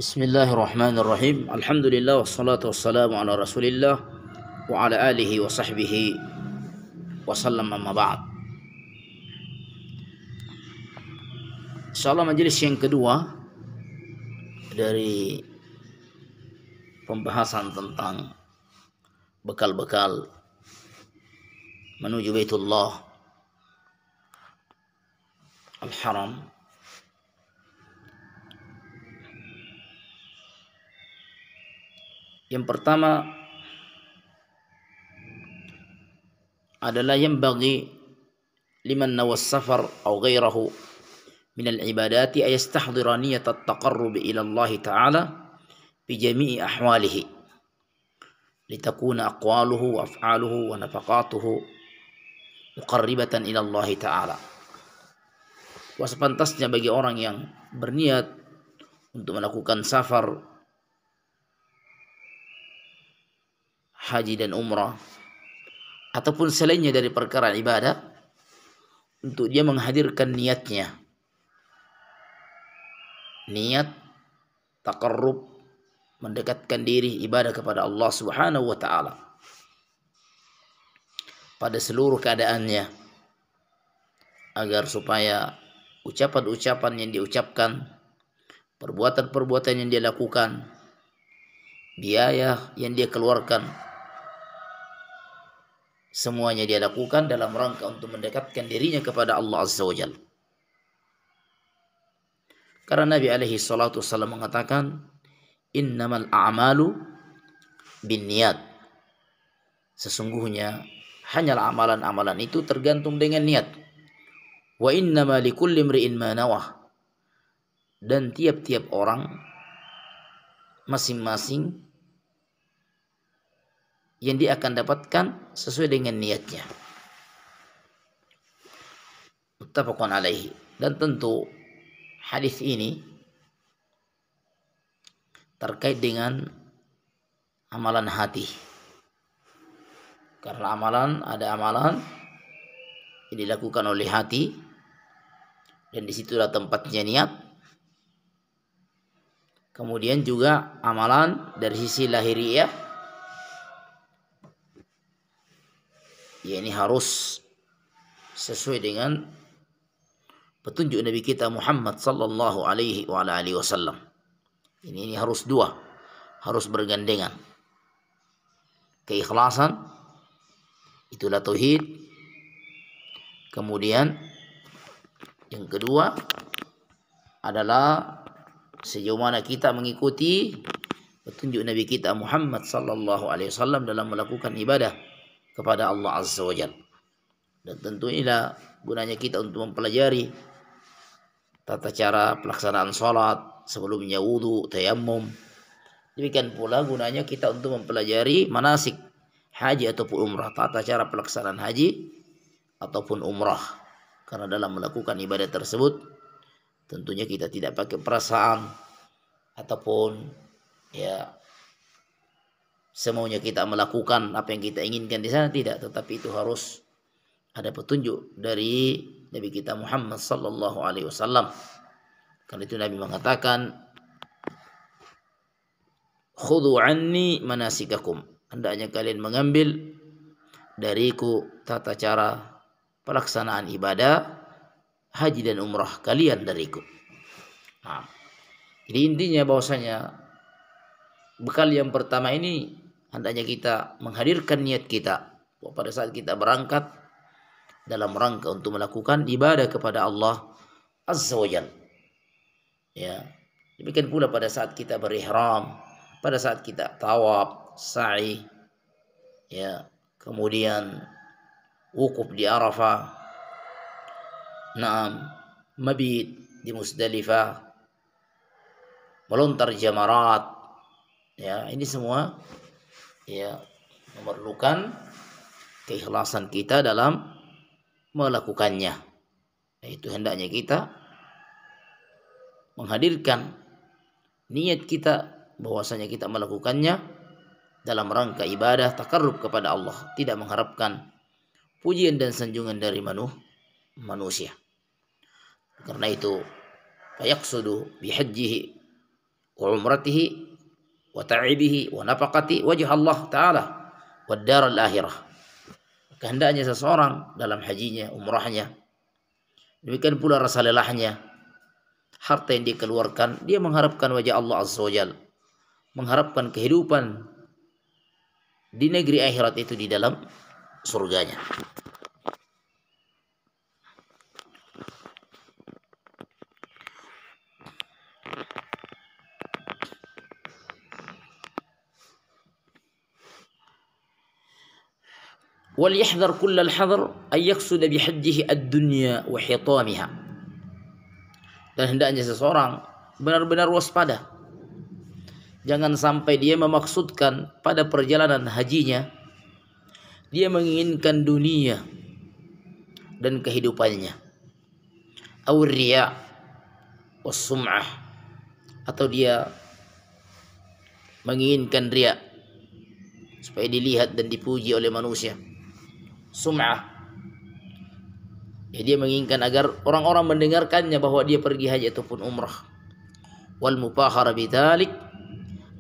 Bismillahirrahmanirrahim. Alhamdulillah wassalatu wassalamu ala Rasulillah wa ala alihi wa sahbihi wa sallam, amma ba'd. Insyaallah majelis yang kedua dari pembahasan tentang bekal-bekal menuju Baitullah Al-Haram. Yang pertama adalah yang bagi liman nawas safar atau ghairahu min al-ibadati ay yastahdira niyat at-taqarrub ila Allah Ta'ala bi jami'i ahwalihi litakuna aqwaluhu wa af'aluhu wa nafaqatuhu muqarribatan ila Allah Ta'ala. Sepantasnya bagi orang yang berniat untuk melakukan safar haji dan umrah ataupun selainnya dari perkara ibadah, untuk dia menghadirkan niatnya, niat taqarrub, mendekatkan diri ibadah kepada Allah Subhanahu wa taala pada seluruh keadaannya, agar supaya ucapan-ucapan yang diucapkan, perbuatan-perbuatan yang dia lakukan, biaya yang dia keluarkan, semuanya dia lakukan dalam rangka untuk mendekatkan dirinya kepada Allah Azza wa Jalla. Karena Nabi alaihi salatu wassalam mengatakan, innamal a'malu binniyat. Sesungguhnya hanyalah amalan-amalan itu tergantung dengan niat. Wa innama likulli imri'in ma nawah. Dan tiap-tiap orang masing-masing yang dia akan dapatkan sesuai dengan niatnya. Muttafaqun alaihi. Dan tentu hadis ini terkait dengan amalan hati. Karena ada amalan yang dilakukan oleh hati, dan disitulah tempatnya niat. Kemudian juga amalan dari sisi lahiriah, ya ini harus sesuai dengan petunjuk Nabi kita Muhammad sallallahu alaihi wa alihi wasallam. Ini harus dua, harus bergandengan. Keikhlasan, itulah tauhid. Kemudian yang kedua adalah sejauh mana kita mengikuti petunjuk Nabi kita Muhammad sallallahu alaihi wasallam dalam melakukan ibadah kepada Allah Azza wa Jalla. Dan tentu inilah gunanya kita untuk mempelajari tata cara pelaksanaan sholat, sebelumnya wudu, tayammum. Demikian pula gunanya kita untuk mempelajari manasik haji ataupun umrah, tata cara pelaksanaan haji ataupun umrah. Karena dalam melakukan ibadah tersebut tentunya kita tidak pakai perasaan ataupun ya semaunya kita melakukan apa yang kita inginkan di sana, tidak, tetapi itu harus ada petunjuk dari Nabi kita Muhammad sallallahu alaihi wasallam. Karena itu Nabi mengatakan, khudhu anni manasikakum, hendaknya kalian mengambil dariku tata cara pelaksanaan ibadah haji dan umrah kalian dariku. Nah, jadi intinya bahwasanya bekal yang pertama ini hendaknya kita menghadirkan niat kita pada saat kita berangkat dalam rangka untuk melakukan ibadah kepada Allah Azza wa Jalla. Ya, demikian pula pada saat kita berihram, pada saat kita tawaf, sa'i, ya, kemudian wukuf di Arafah, mabit di Musdalifah, melontar jamarat. Ya, ini semua ya memerlukan keikhlasan kita dalam melakukannya. Itu hendaknya kita menghadirkan niat kita bahwasanya kita melakukannya dalam rangka ibadah taqarrub kepada Allah, tidak mengharapkan pujian dan sanjungan dari manusia. Karena itu fayaqsudu bihajjihi wa umratihi wa ta'ibihi wa nafaqati wajh Allah taala wa dar al-akhirah. Kehendaknya seseorang dalam hajinya, umrahnya, demikian pula rasa lelahnya, harta yang dikeluarkan, dia mengharapkan wajah Allah Azza wa Jalla, mengharapkan kehidupan di negeri akhirat itu di dalam surganya. Wal yahdhar kullal hadhr ay yaqsud bi hajjihi ad-dunya wa hitamiha. Dan hendaknya seseorang benar-benar waspada. Jangan sampai dia memaksudkan pada perjalanan hajinya dia menginginkan dunia dan kehidupannya, atau riya was sum'ah, atau dia menginginkan riya supaya dilihat dan dipuji oleh manusia. Sum'ah, ya, dia menginginkan agar orang-orang mendengarkannya bahwa dia pergi haji ataupun umrah. Wal mufahara bidzalik,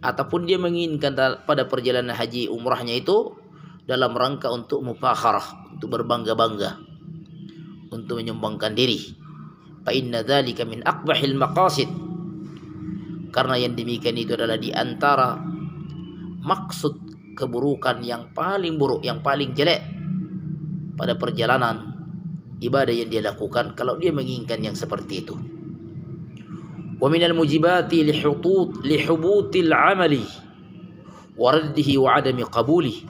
ataupun dia menginginkan pada perjalanan haji umrahnya itu dalam rangka untuk mufakharah, untuk berbangga-bangga, untuk menyumbangkan diri. Fa inna dzalika min aqbahil maqasid, karena yang demikian itu adalah di antara maksud keburukan yang paling buruk, yang paling jelek pada perjalanan ibadah yang dia lakukan kalau dia menginginkan yang seperti itu. Wa minal mujibati lihubutil amali wa raddihi wa adami qabuli,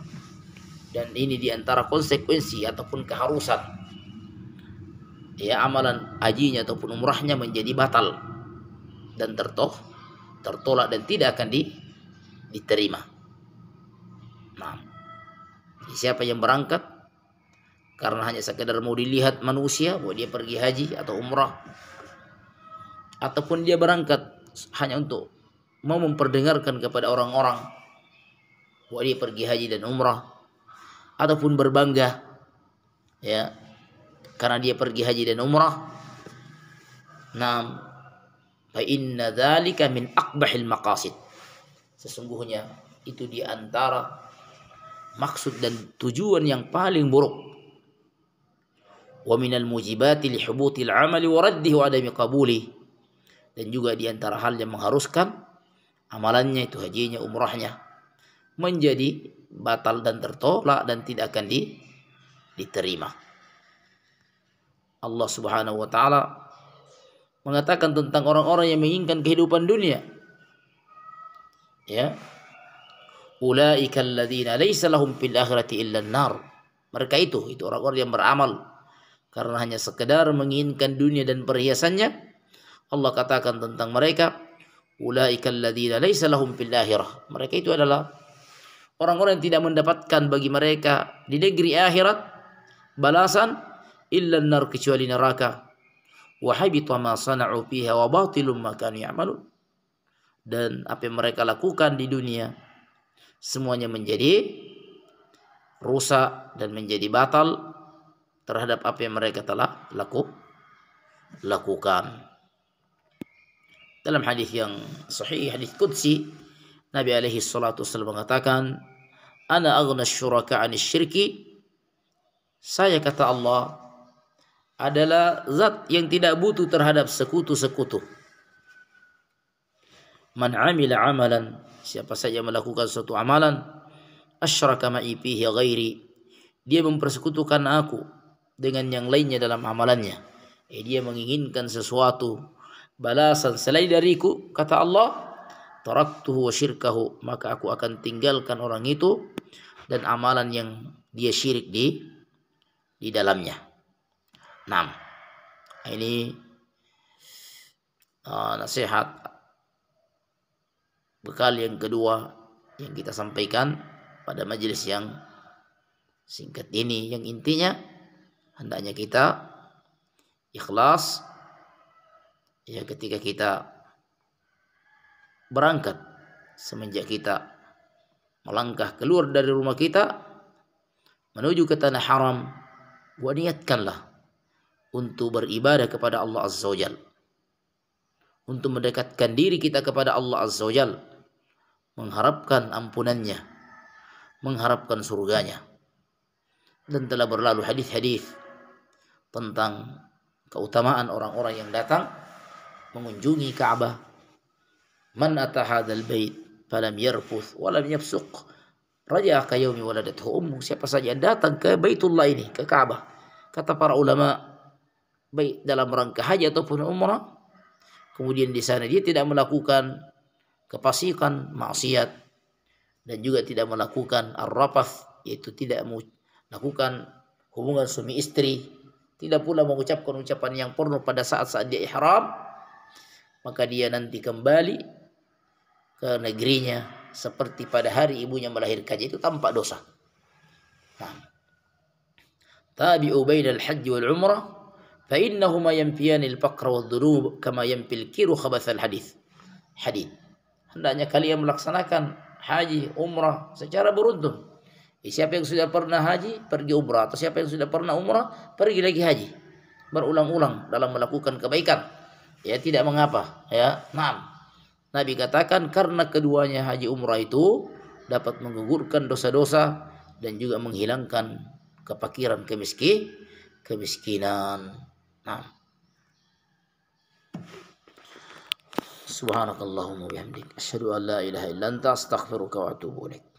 dan ini diantara konsekuensi ataupun keharusan, ya, amalan hajinya ataupun umrahnya menjadi batal dan tertolak dan tidak akan diterima. Nah, siapa yang berangkat karena hanya sekedar mau dilihat manusia bahwa dia pergi haji atau umrah, ataupun dia berangkat hanya untuk mau memperdengarkan kepada orang-orang bahwa dia pergi haji dan umrah, ataupun berbangga, ya, karena dia pergi haji dan umrah, nah, fa inna dzalika min aqbahil maqasid, sesungguhnya itu di antara maksud dan tujuan yang paling buruk. Wa minal mujibati li hubutil amali wa raddihi wa adami qabuli, dan juga di antara hal yang mengharuskan amalannya itu hajinya umrahnya menjadi batal dan tertolak dan tidak akan diterima. Allah Subhanahu wa taala mengatakan tentang orang-orang yang menginginkan kehidupan dunia, ya, ulaika alladzina laisa lahum fil akhirati illa an-nar. Mereka itu orang-orang yang beramal karena hanya sekedar menginginkan dunia dan perhiasannya. Allah katakan tentang mereka, ulaika alladzina laisa lahum fil akhirah. Mereka itu adalah orang-orang yang tidak mendapatkan bagi mereka di negeri akhirat balasan illa an-nar, kecuali neraka. Wa habita ma sana'u fiha wa batilum ma kanu ya'malun. Dan apa yang mereka lakukan di dunia semuanya menjadi rusak dan menjadi batal terhadap apa yang mereka telah lakukan. Dalam hadis yang sahih, hadis qudsi, Nabi alaihi salatu wasallam mengatakan, ana aghna syuraka 'anis syirki. Saya, kata Allah, adalah zat yang tidak butuh terhadap sekutu-sekutu. Man 'amila 'amalan, siapa saja melakukan suatu amalan, asyraka ma'i fihi ghairi, dia mempersekutukan aku dengan yang lainnya dalam amalannya, dia menginginkan sesuatu balasan selain dariku, kata Allah, taraktuhu wa syirkahu, maka aku akan tinggalkan orang itu dan amalan yang dia syirik di dalamnya. Nah, ini nasihat bekal yang kedua yang kita sampaikan pada majelis yang singkat ini, yang intinya hendaknya kita ikhlas, ya, ketika kita berangkat, semenjak kita melangkah keluar dari rumah kita menuju ke tanah haram, niatkanlah untuk beribadah kepada Allah Azza wa Jalla, untuk mendekatkan diri kita kepada Allah Azza wa Jalla, mengharapkan ampunannya, mengharapkan surganya. Dan telah berlalu hadis-hadis tentang keutamaan orang-orang yang datang mengunjungi Ka'bah. Man ata hadzal bait falam yarfuth wa lam yafsuq raja'a ka yaumi waladathu ummu. Siapa saja yang datang ke Baitullah ini, ke Ka'bah, kata para ulama, baik dalam rangka haji ataupun umrah, kemudian di sana dia tidak melakukan kefasikan, maksiat, dan juga tidak melakukan ar-rafath, yaitu tidak melakukan hubungan suami istri, tidak pula mengucapkan ucapan yang porno pada saat-saat dia ihram, maka dia nanti kembali ke negerinya seperti pada hari ibunya melahirkannya, itu tanpa dosa. Nah, tabi'u bainal hajj wal umrah fa innahuma yanfiyani al-faqr wad-dhunub kama yanfi al-kiru khabathal hadith. Hendaknya kalian melaksanakan haji, umrah secara beruntun. Siapa yang sudah pernah haji, pergi umrah, atau siapa yang sudah pernah umrah, pergi lagi haji. Berulang-ulang dalam melakukan kebaikan. Ya, tidak mengapa, ya. Naam. Nabi katakan karena keduanya haji umrah itu dapat menggugurkan dosa-dosa dan juga menghilangkan kefakiran, kemiskinan. Naam. Subhanakallahumma bihamdik asyhadu an la ilaha illa anta astaghfiruka wa atubu ilaik.